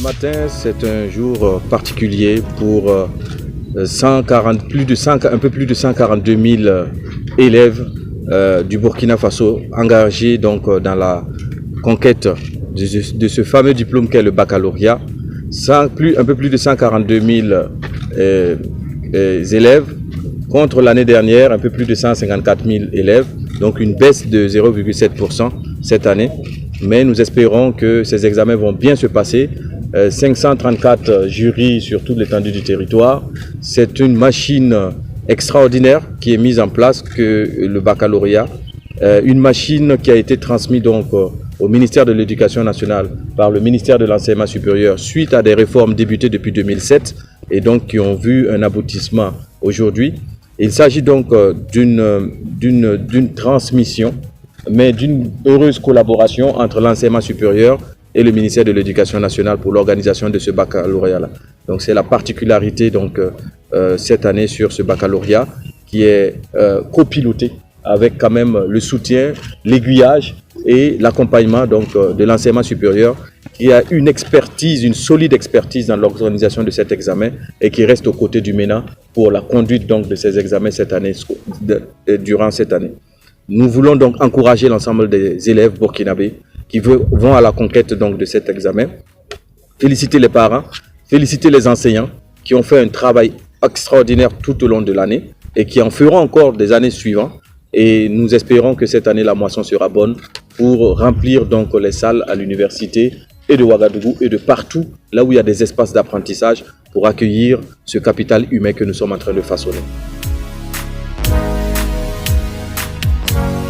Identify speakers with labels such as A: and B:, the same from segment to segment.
A: matin, c'est un jour particulier pour un peu plus de 142 000 élèves du Burkina Faso engagés donc dans la conquête de ce fameux diplôme qu'est le baccalauréat. Un peu plus de 142 000 élèves contre l'année dernière, un peu plus de 154 000 élèves, donc une baisse de 0,7% cette année. Mais nous espérons que ces examens vont bien se passer. 534 jurys sur toute l'étendue du territoire. C'est une machine extraordinaire qui est mise en place, que le baccalauréat. Une machine qui a été transmise donc au ministère de l'Éducation nationale par le ministère de l'Enseignement supérieur suite à des réformes débutées depuis 2007 et donc qui ont vu un aboutissement aujourd'hui. Il s'agit donc d'une transmission, mais d'une heureuse collaboration entre l'enseignement supérieur et le ministère de l'Éducation nationale pour l'organisation de ce baccalauréat-là. Donc c'est la particularité donc, cette année sur ce baccalauréat qui est copiloté avec quand même le soutien, l'aiguillage et l'accompagnement donc de l'enseignement supérieur qui a une expertise, une solide expertise dans l'organisation de cet examen et qui reste aux côtés du MENA pour la conduite donc de ces examens cette année, durant cette année. Nous voulons donc encourager l'ensemble des élèves burkinabés qui vont à la conquête donc de cet examen. Féliciter les parents, féliciter les enseignants qui ont fait un travail extraordinaire tout au long de l'année et qui en feront encore des années suivantes. Et nous espérons que cette année, la moisson sera bonne pour remplir donc les salles à l'université et de Ouagadougou et de partout là où il y a des espaces d'apprentissage pour accueillir ce capital humain que nous sommes en train de façonner.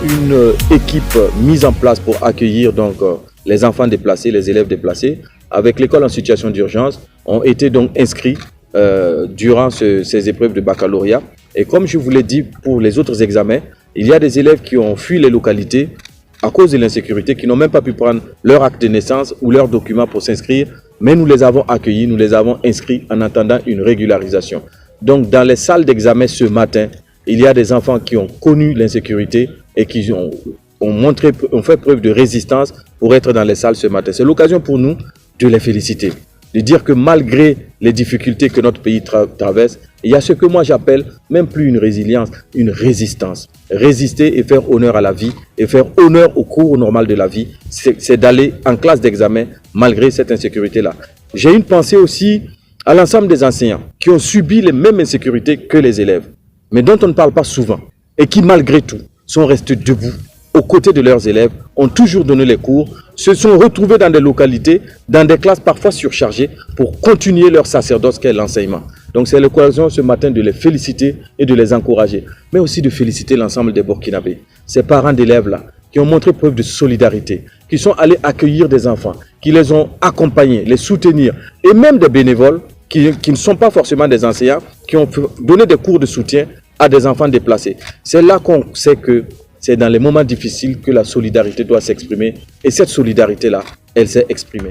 A: Une équipe mise en place pour accueillir donc les enfants déplacés, les élèves déplacés, avec l'école en situation d'urgence, ont été donc inscrits durant ces épreuves de baccalauréat. Et comme je vous l'ai dit pour les autres examens, il y a des élèves qui ont fui les localités à cause de l'insécurité, qui n'ont même pas pu prendre leur acte de naissance ou leurs documents pour s'inscrire, mais nous les avons accueillis, nous les avons inscrits en attendant une régularisation. Donc dans les salles d'examen ce matin, il y a des enfants qui ont connu l'insécurité et qui ont fait preuve de résistance pour être dans les salles ce matin. C'est l'occasion pour nous de les féliciter, de dire que malgré les difficultés que notre pays traverse, il y a ce que moi j'appelle même plus une résilience, une résistance. Résister et faire honneur à la vie et faire honneur au cours normal de la vie, c'est d'aller en classe d'examen malgré cette insécurité-là. J'ai une pensée aussi à l'ensemble des enseignants qui ont subi les mêmes insécurités que les élèves, mais dont on ne parle pas souvent et qui malgré tout sont restés debout aux côtés de leurs élèves, ont toujours donné les cours, se sont retrouvés dans des localités, dans des classes parfois surchargées pour continuer leur sacerdoce qu'est l'enseignement. Donc c'est l'occasion ce matin de les féliciter et de les encourager, mais aussi de féliciter l'ensemble des Burkinabés, ces parents d'élèves-là, qui ont montré preuve de solidarité, qui sont allés accueillir des enfants, qui les ont accompagnés, les soutenir, et même des bénévoles qui ne sont pas forcément des enseignants, qui ont donné des cours de soutien à des enfants déplacés. C'est là qu'on sait que c'est dans les moments difficiles que la solidarité doit s'exprimer. Et cette solidarité-là, elle s'est exprimée.